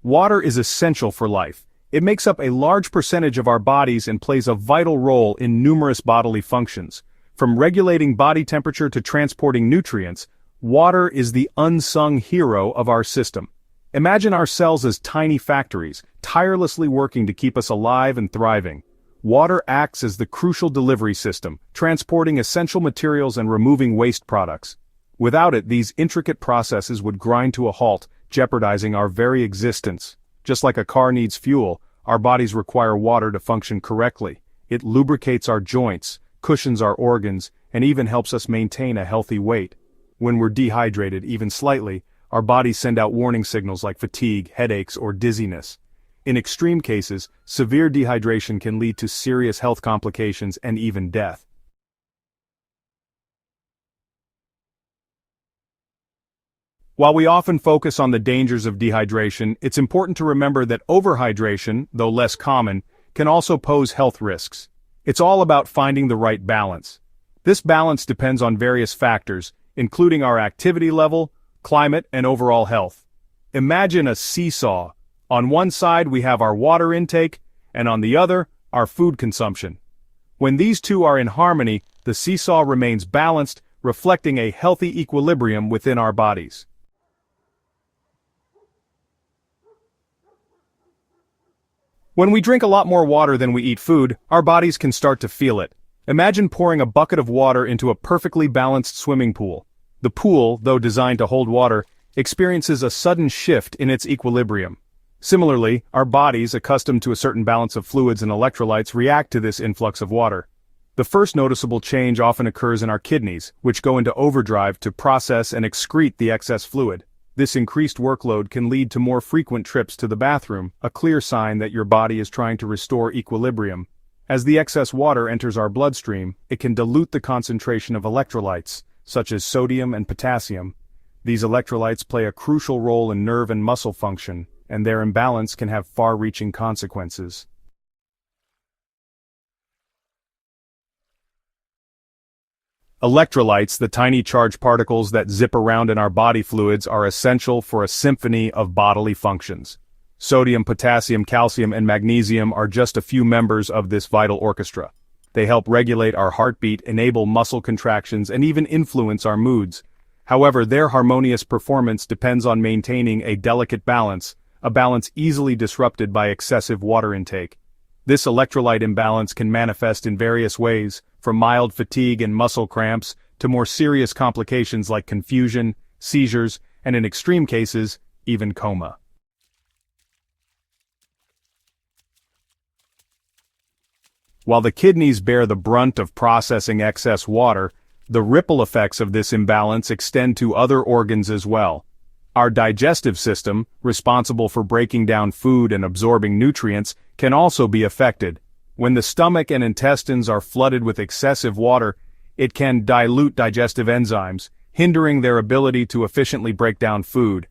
Water is essential for life. It makes up a large percentage of our bodies and plays a vital role in numerous bodily functions. From regulating body temperature to transporting nutrients, water is the unsung hero of our system. Imagine our cells as tiny factories, tirelessly working to keep us alive and thriving. Water acts as the crucial delivery system, transporting essential materials and removing waste products. Without it, these intricate processes would grind to a halt, jeopardizing our very existence. Just like a car needs fuel, our bodies require water to function correctly. It lubricates our joints, cushions our organs, and even helps us maintain a healthy weight. When we're dehydrated, even slightly, our bodies send out warning signals like fatigue, headaches, or dizziness. In extreme cases, severe dehydration can lead to serious health complications and even death. While we often focus on the dangers of dehydration, it's important to remember that overhydration, though less common, can also pose health risks. It's all about finding the right balance. This balance depends on various factors, including our activity level, climate, and overall health. Imagine a seesaw. On one side we have our water intake, and on the other, our food consumption. When these two are in harmony, the seesaw remains balanced, reflecting a healthy equilibrium within our bodies. When we drink a lot more water than we eat food, our bodies can start to feel it. Imagine pouring a bucket of water into a perfectly balanced swimming pool. The pool, though designed to hold water, experiences a sudden shift in its equilibrium. Similarly, our bodies, accustomed to a certain balance of fluids and electrolytes, react to this influx of water. The first noticeable change often occurs in our kidneys, which go into overdrive to process and excrete the excess fluid. This increased workload can lead to more frequent trips to the bathroom, a clear sign that your body is trying to restore equilibrium. As the excess water enters our bloodstream, it can dilute the concentration of electrolytes, such as sodium and potassium. These electrolytes play a crucial role in nerve and muscle function, and their imbalance can have far-reaching consequences. Electrolytes, the tiny charged particles that zip around in our body fluids, are essential for a symphony of bodily functions. Sodium, potassium, calcium, and magnesium are just a few members of this vital orchestra. They help regulate our heartbeat, enable muscle contractions, and even influence our moods. However, their harmonious performance depends on maintaining a delicate balance, a balance easily disrupted by excessive water intake. This electrolyte imbalance can manifest in various ways, from mild fatigue and muscle cramps to more serious complications like confusion, seizures, and in extreme cases, even coma. While the kidneys bear the brunt of processing excess water, the ripple effects of this imbalance extend to other organs as well. Our digestive system, responsible for breaking down food and absorbing nutrients, can also be affected. When the stomach and intestines are flooded with excessive water, it can dilute digestive enzymes, hindering their ability to efficiently break down food.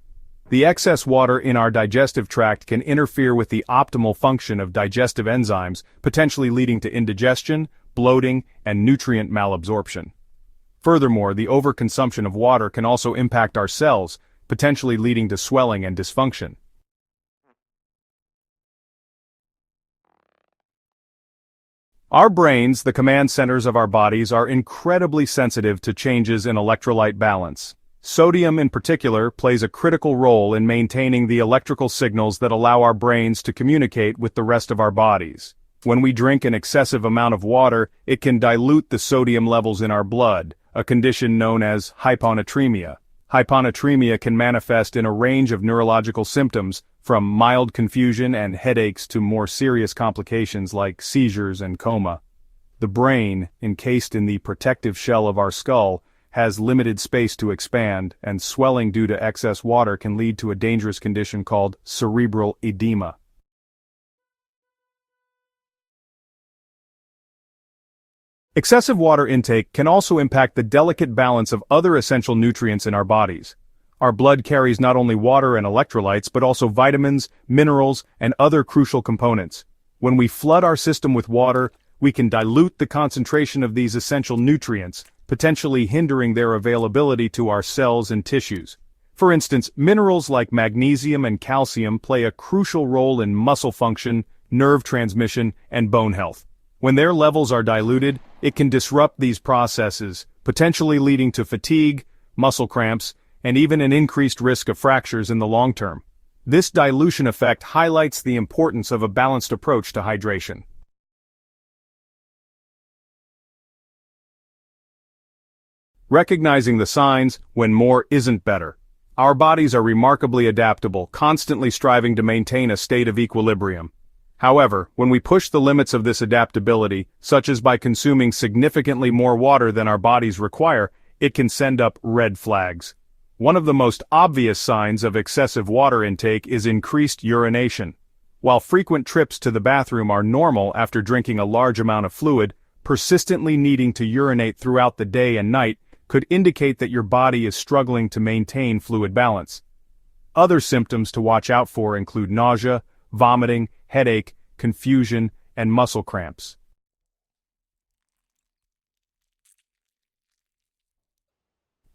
The excess water in our digestive tract can interfere with the optimal function of digestive enzymes, potentially leading to indigestion, bloating, and nutrient malabsorption. Furthermore, the overconsumption of water can also impact our cells, potentially leading to swelling and dysfunction. Our brains, the command centers of our bodies, are incredibly sensitive to changes in electrolyte balance. Sodium in particular plays a critical role in maintaining the electrical signals that allow our brains to communicate with the rest of our bodies. When we drink an excessive amount of water, it can dilute the sodium levels in our blood, a condition known as hyponatremia. Hyponatremia can manifest in a range of neurological symptoms, from mild confusion and headaches to more serious complications like seizures and coma. The brain, encased in the protective shell of our skull, has limited space to expand, and swelling due to excess water can lead to a dangerous condition called cerebral edema. Excessive water intake can also impact the delicate balance of other essential nutrients in our bodies. Our blood carries not only water and electrolytes but also vitamins, minerals, and other crucial components. When we flood our system with water, we can dilute the concentration of these essential nutrients, potentially hindering their availability to our cells and tissues. For instance, minerals like magnesium and calcium play a crucial role in muscle function, nerve transmission, and bone health. When their levels are diluted, it can disrupt these processes, potentially leading to fatigue, muscle cramps, and even an increased risk of fractures in the long term. This dilution effect highlights the importance of a balanced approach to hydration. Recognizing the signs when more isn't better. Our bodies are remarkably adaptable, constantly striving to maintain a state of equilibrium. However, when we push the limits of this adaptability, such as by consuming significantly more water than our bodies require, it can send up red flags. One of the most obvious signs of excessive water intake is increased urination. While frequent trips to the bathroom are normal after drinking a large amount of fluid, persistently needing to urinate throughout the day and night could indicate that your body is struggling to maintain fluid balance. Other symptoms to watch out for include nausea, vomiting, headache, confusion, and muscle cramps.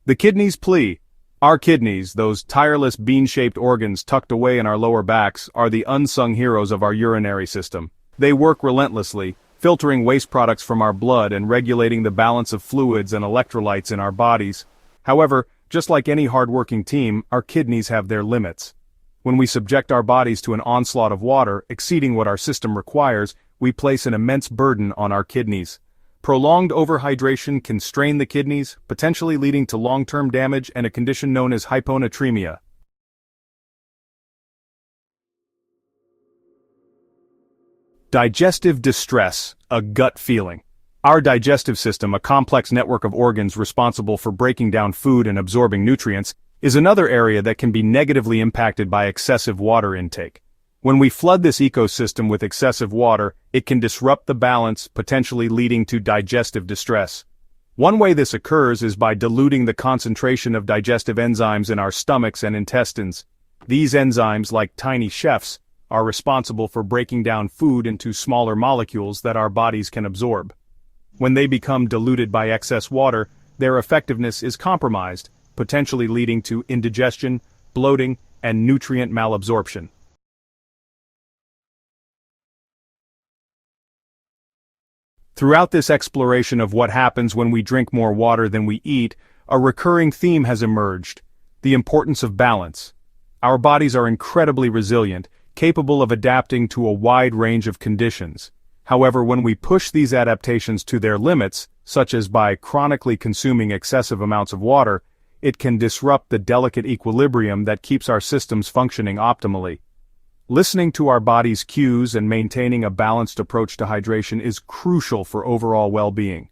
The kidneys plea. Our kidneys, those tireless bean-shaped organs tucked away in our lower backs, are the unsung heroes of our urinary system. They work relentlessly, filtering waste products from our blood and regulating the balance of fluids and electrolytes in our bodies. However, just like any hard-working team, our kidneys have their limits. When we subject our bodies to an onslaught of water, exceeding what our system requires, we place an immense burden on our kidneys. Prolonged overhydration can strain the kidneys, potentially leading to long-term damage and a condition known as hyponatremia. Digestive distress, a gut feeling. Our digestive system, a complex network of organs responsible for breaking down food and absorbing nutrients, is another area that can be negatively impacted by excessive water intake. When we flood this ecosystem with excessive water, it can disrupt the balance, potentially leading to digestive distress. One way this occurs is by diluting the concentration of digestive enzymes in our stomachs and intestines. These enzymes, like tiny chefs, are responsible for breaking down food into smaller molecules that our bodies can absorb. When they become diluted by excess water, their effectiveness is compromised, potentially leading to indigestion, bloating, and nutrient malabsorption. Throughout this exploration of what happens when we drink more water than we eat, a recurring theme has emerged: the importance of balance. Our bodies are incredibly resilient, capable of adapting to a wide range of conditions. However, when we push these adaptations to their limits, such as by chronically consuming excessive amounts of water, it can disrupt the delicate equilibrium that keeps our systems functioning optimally. Listening to our body's cues and maintaining a balanced approach to hydration is crucial for overall well-being.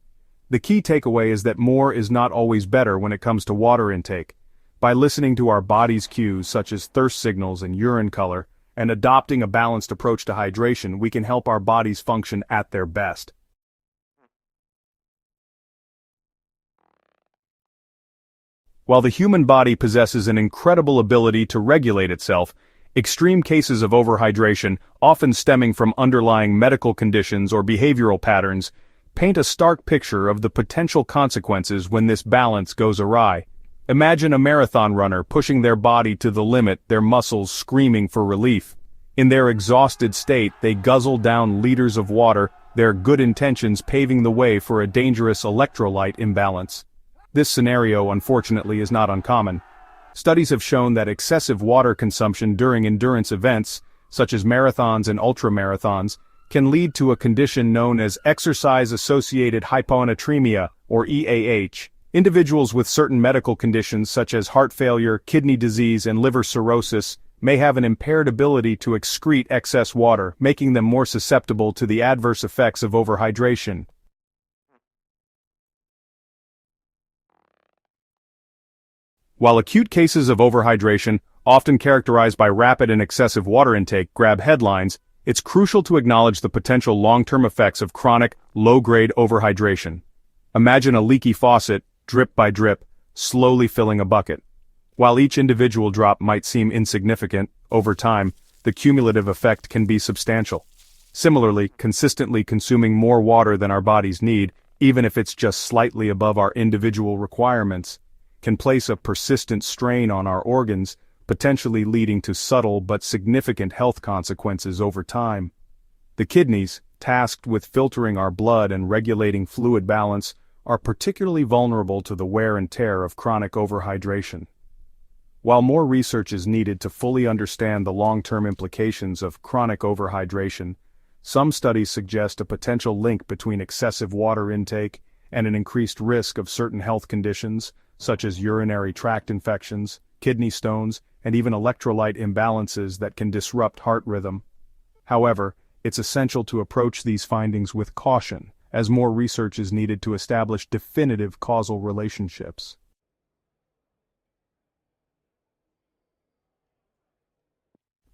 The key takeaway is that more is not always better when it comes to water intake. By listening to our body's cues such as thirst signals and urine color, and adopting a balanced approach to hydration, we can help our bodies function at their best. While the human body possesses an incredible ability to regulate itself, extreme cases of overhydration, often stemming from underlying medical conditions or behavioral patterns, paint a stark picture of the potential consequences when this balance goes awry. Imagine a marathon runner pushing their body to the limit, their muscles screaming for relief. In their exhausted state, they guzzle down liters of water, their good intentions paving the way for a dangerous electrolyte imbalance. This scenario, unfortunately, is not uncommon. Studies have shown that excessive water consumption during endurance events, such as marathons and ultramarathons, can lead to a condition known as exercise-associated hyponatremia, or EAH. Individuals with certain medical conditions such as heart failure, kidney disease, and liver cirrhosis may have an impaired ability to excrete excess water, making them more susceptible to the adverse effects of overhydration. While acute cases of overhydration, often characterized by rapid and excessive water intake, grab headlines, it's crucial to acknowledge the potential long-term effects of chronic, low-grade overhydration. Imagine a leaky faucet, drip by drip, slowly filling a bucket. While each individual drop might seem insignificant, over time, the cumulative effect can be substantial. Similarly, consistently consuming more water than our bodies need, even if it's just slightly above our individual requirements, can place a persistent strain on our organs, potentially leading to subtle but significant health consequences over time. The kidneys, tasked with filtering our blood and regulating fluid balance, are particularly vulnerable to the wear and tear of chronic overhydration. While more research is needed to fully understand the long-term implications of chronic overhydration, some studies suggest a potential link between excessive water intake and an increased risk of certain health conditions, such as urinary tract infections, kidney stones, and even electrolyte imbalances that can disrupt heart rhythm. However, it's essential to approach these findings with caution, as more research is needed to establish definitive causal relationships.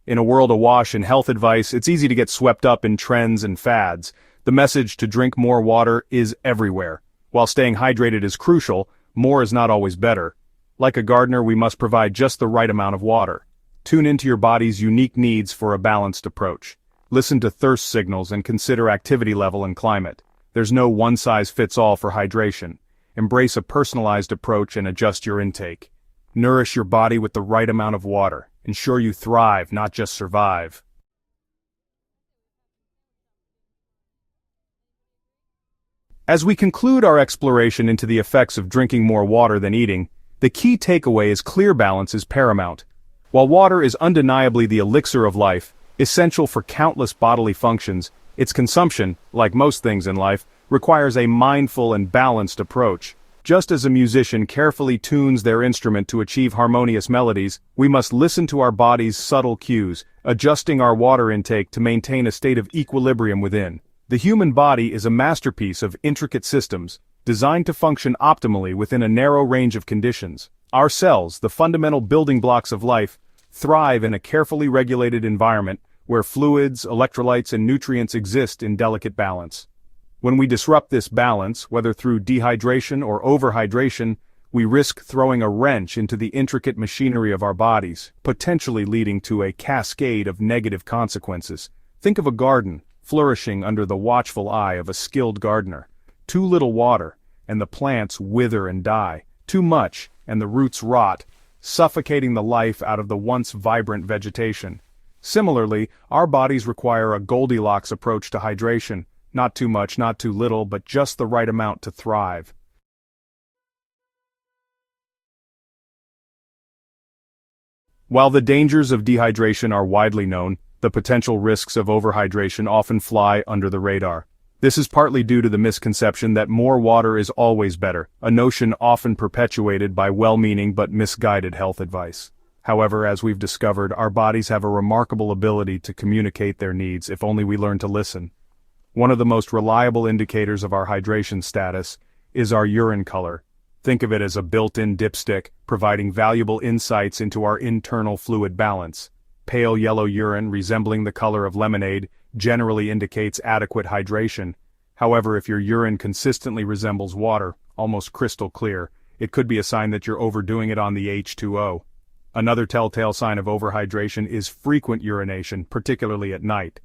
In a world awash in health advice, it's easy to get swept up in trends and fads. The message to drink more water is everywhere. While staying hydrated is crucial, more is not always better. Like a gardener, we must provide just the right amount of water. Tune into your body's unique needs for a balanced approach. Listen to thirst signals and consider activity level and climate. There's no one-size-fits-all for hydration. Embrace a personalized approach and adjust your intake. Nourish your body with the right amount of water. Ensure you thrive, not just survive. As we conclude our exploration into the effects of drinking more water than eating, the key takeaway is clear balance is paramount. While water is undeniably the elixir of life, essential for countless bodily functions, its consumption, like most things in life, requires a mindful and balanced approach. Just as a musician carefully tunes their instrument to achieve harmonious melodies, we must listen to our body's subtle cues, adjusting our water intake to maintain a state of equilibrium within. The human body is a masterpiece of intricate systems, designed to function optimally within a narrow range of conditions. Our cells, the fundamental building blocks of life, thrive in a carefully regulated environment where fluids, electrolytes, and nutrients exist in delicate balance. When we disrupt this balance, whether through dehydration or overhydration, we risk throwing a wrench into the intricate machinery of our bodies, potentially leading to a cascade of negative consequences. Think of a garden, flourishing under the watchful eye of a skilled gardener. Too little water, and the plants wither and die. Too much, and the roots rot, suffocating the life out of the once vibrant vegetation. Similarly, our bodies require a Goldilocks approach to hydration. Not too much, not too little, but just the right amount to thrive. While the dangers of dehydration are widely known, the potential risks of overhydration often fly under the radar. This is partly due to the misconception that more water is always better, a notion often perpetuated by well-meaning but misguided health advice. However, as we've discovered, our bodies have a remarkable ability to communicate their needs if only we learn to listen. One of the most reliable indicators of our hydration status is our urine color. Think of it as a built-in dipstick, providing valuable insights into our internal fluid balance. Pale yellow urine, resembling the color of lemonade, generally indicates adequate hydration. However, if your urine consistently resembles water, almost crystal clear, it could be a sign that you're overdoing it on the H2O. Another telltale sign of overhydration is frequent urination, particularly at night.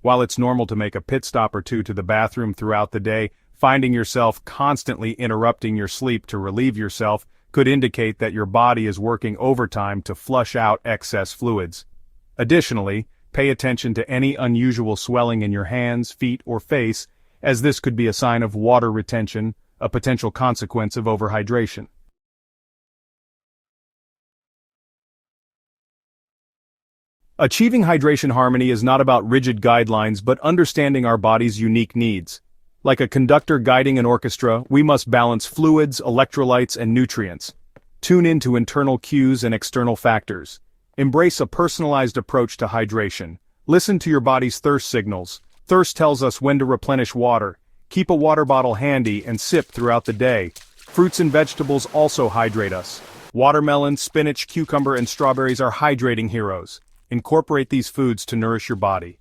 While it's normal to make a pit stop or two to the bathroom throughout the day, finding yourself constantly interrupting your sleep to relieve yourself could indicate that your body is working overtime to flush out excess fluids. Additionally, pay attention to any unusual swelling in your hands, feet, or face, as this could be a sign of water retention, a potential consequence of overhydration. Achieving hydration harmony is not about rigid guidelines but understanding our body's unique needs. Like a conductor guiding an orchestra, we must balance fluids, electrolytes, and nutrients. Tune into internal cues and external factors. Embrace a personalized approach to hydration. Listen to your body's thirst signals. Thirst tells us when to replenish water. Keep a water bottle handy and sip throughout the day. Fruits and vegetables also hydrate us. Watermelon, spinach, cucumber, and strawberries are hydrating heroes. Incorporate these foods to nourish your body.